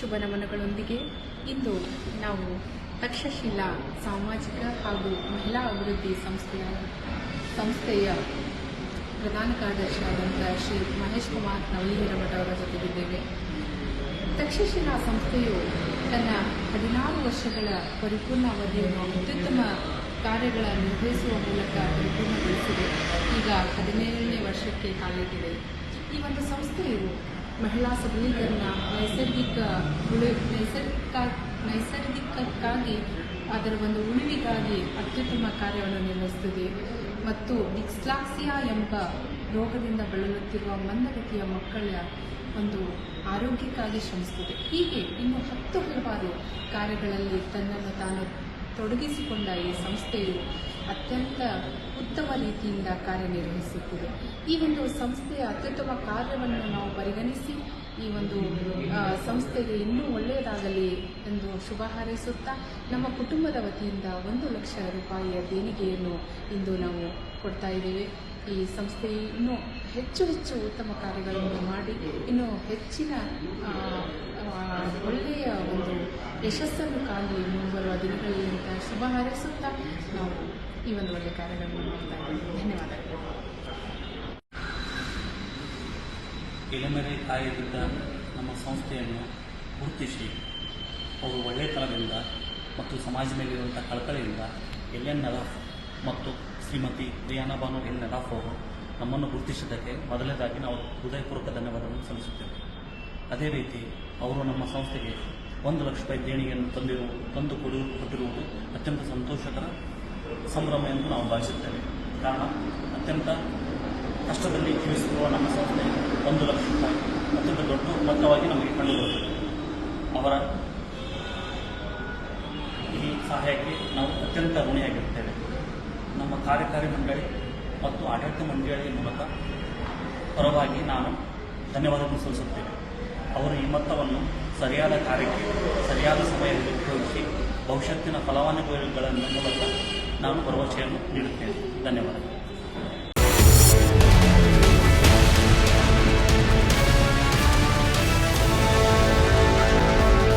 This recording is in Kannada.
ಶುಭ ನಮನಗಳೊಂದಿಗೆ ಇಂದು ನಾವು ತಕ್ಷಶಿಲಾ ಸಾಮಾಜಿಕ ಹಾಗೂ ಮಹಿಳಾ ಅಭಿವೃದ್ಧಿ ಸಂಸ್ಥೆಯ ಪ್ರಧಾನ ಕಾರ್ಯದರ್ಶಿಯಾದಂಥ ಶ್ರೀ ಮಹೇಶ್ ಕುಮಾರ್ ನವಲಿಹಿರೇಮಠ ಅವರ ಜೊತೆಗಿದ್ದೇವೆ. ತಕ್ಷಶಿಲಾ ಸಂಸ್ಥೆಯು ತನ್ನ 16 ವರ್ಷಗಳ ಪರಿಪೂರ್ಣ ಅವಧಿಯನ್ನು ಅತ್ಯುತ್ತಮ ಕಾರ್ಯಗಳ ನಿರ್ವಹಿಸುವ ಮೂಲಕ ಪರಿಪೂರ್ಣಗೊಳಿಸಿದೆ. ಈಗ 17ನೇ ವರ್ಷಕ್ಕೆ ಕಾಲಿಟ್ಟಿದೆ. ಈ ಒಂದು ಸಂಸ್ಥೆಯು ಮಹಿಳಾ ಸಬಲೀಕರಣ, ನೈಸರ್ಗಿಕಕ್ಕಾಗಿ ಅದರ ಒಂದು ಉಳಿವಿಗಾಗಿ ಅತ್ಯುತ್ತಮ ಕಾರ್ಯವನ್ನು ನಿರ್ವಹಿಸುತ್ತದೆ ಮತ್ತು ಡಿಸ್ಲೆಕ್ಸಿಯಾ ಎಂಬ ರೋಗದಿಂದ ಬಳಲುತ್ತಿರುವ ಮಂದಗತಿಯ ಮಕ್ಕಳ ಒಂದು ಆರೋಗ್ಯಕ್ಕಾಗಿ ಶ್ರಮಿಸುತ್ತದೆ. ಹೀಗೆ ಇನ್ನು 10 ಹಲವಾರು ಕಾರ್ಯಗಳಲ್ಲಿ ತನ್ನನ್ನು ತಾನು ತೊಡಗಿಸಿಕೊಂಡ ಈ ಸಂಸ್ಥೆಯು ಅತ್ಯಂತ ಉತ್ತಮ ರೀತಿಯಿಂದ ಕಾರ್ಯನಿರ್ವಹಿಸುತ್ತದೆ. ಈ ಒಂದು ಸಂಸ್ಥೆಯ ಅತ್ಯುತ್ತಮ ಕಾರ್ಯವನ್ನು ನಾವು ಪರಿಗಣಿಸಿ ಈ ಒಂದು ಸಂಸ್ಥೆಗೆ ಇನ್ನೂ ಒಳ್ಳೆಯದಾಗಲಿ ಎಂದು ಶುಭ ಹಾರೈಸುತ್ತಾ ನಮ್ಮ ಕುಟುಂಬದ ವತಿಯಿಂದ 1 ಲಕ್ಷ ರೂಪಾಯಿಯ ದೇಣಿಗೆಯನ್ನು ಇಂದು ನಾವು ಕೊಡ್ತಾ ಇದ್ದೇವೆ. ಈ ಸಂಸ್ಥೆ ಇನ್ನೂ ಹೆಚ್ಚು ಉತ್ತಮ ಕಾರ್ಯಗಳನ್ನು ಮಾಡಿ ಇನ್ನೂ ಹೆಚ್ಚಿನ ಒಳ್ಳೆಯ ಒಂದು ಯಶಸ್ಸನ್ನು ಕಾಣಲಿ ಮುಂಬರುವ ದಿನಗಳಲ್ಲಿ ಅಂತ ಶುಭ ಹಾರೈಸುತ್ತಾ ನಾವು ಈ ಒಂದು ಒಳ್ಳೆಯ ಕಾರ್ಯಗಳನ್ನು ಮಾಡ್ತಾ ಇದ್ದೀವಿ. ಧನ್ಯವಾದಗಳು. ಎಲೆಮರೆ ಕಾಯದಿದ್ದ ನಮ್ಮ ಸಂಸ್ಥೆಯನ್ನು ಗುರುತಿಸಿ ಅವರು ಒಳ್ಳೆಯತನದಿಂದ ಮತ್ತು ಸಮಾಜ ಮೇಲಿರುವಂಥ ಕಳಕಳಿಯಿಂದ ಎನ್ ನದಾಫ್ ಮತ್ತು ಶ್ರೀಮತಿ ರಿಯಾನಾ ಬಾನು ಎನ್ ನದಾಫ್ ಅವರು ನಮ್ಮನ್ನು ಗುರುತಿಸಿದ್ದಕ್ಕೆ ಮೊದಲನೇದಾಗಿ ನಾವು ಹೃದಯಪೂರ್ವಕ ಧನ್ಯವಾದವನ್ನು ಸಲ್ಲಿಸುತ್ತೇವೆ. ಅದೇ ರೀತಿ ಅವರು ನಮ್ಮ ಸಂಸ್ಥೆಗೆ 1 ಲಕ್ಷ ರೂಪಾಯಿ ದೇಣಿಗೆಯನ್ನು ಕೊಟ್ಟಿರುವುದು ಅತ್ಯಂತ ಸಂತೋಷಕರ ಸಂಭ್ರಮ ಎಂದು ನಾವು ಭಾವಿಸುತ್ತೇವೆ. ಕಾರಣ ಅತ್ಯಂತ ಕಷ್ಟದಲ್ಲಿ ಜೀವಿಸುತ್ತಿರುವ ನಮ್ಮ ಸಂಸ್ಥೆ 1 ಲಕ್ಷ ರೂಪಾಯಿ ಅತ್ಯಂತ ದೊಡ್ಡ ಮೊತ್ತವಾಗಿ ನಮಗೆ ಕಂಡುಬರುತ್ತದೆ. ಅವರ ಈ ಸಹಾಯಕ್ಕೆ ನಾವು ಅತ್ಯಂತ ಋಣಿಯಾಗಿರುತ್ತೇವೆ. ನಮ್ಮ ಕಾರ್ಯಕಾರಿ ಮಂಡಳಿ ಮತ್ತು ಆಡಳಿತ ಮಂಡಳಿಯ ಮೂಲಕ ಪರವಾಗಿ ನಾನು ಧನ್ಯವಾದವನ್ನು ಸಲ್ಲಿಸುತ್ತೇನೆ. ಅವರು ಈ ಮೊತ್ತವನ್ನು ಸರಿಯಾದ ಕಾರ್ಯಕ್ಕೆ ಸರಿಯಾದ ಸಮಯದಲ್ಲಿ ಉಪಯೋಗಿಸಿ ಭವಿಷ್ಯತ್ತಿನ ಫಲಾನುಭವಿಗಳ ಮೂಲಕ ನಾನು ಭರವಸೆಯನ್ನು ನೀಡುತ್ತೇನೆ. ಧನ್ಯವಾದಗಳು.